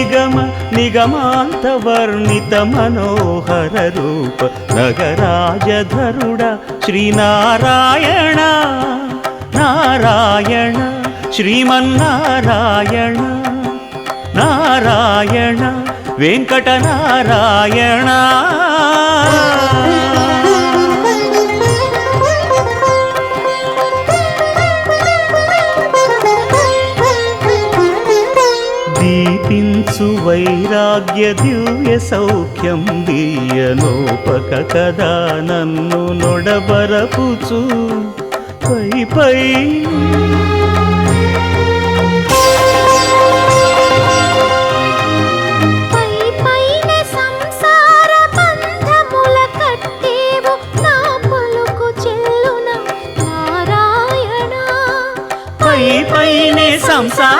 నిగమ నిగమాంత వర్ణిత మనోహర రూప నగరాజధరుడ శ్రీనారాయణ నారాయణ శ్రీమన్నారాయణ నారాయణ వెంకటనారాయణ దీపించు వైరాగ్య దివ్య సౌఖ్యం దీయనోపక కదా నన్ను నొడబరపుచు పై పై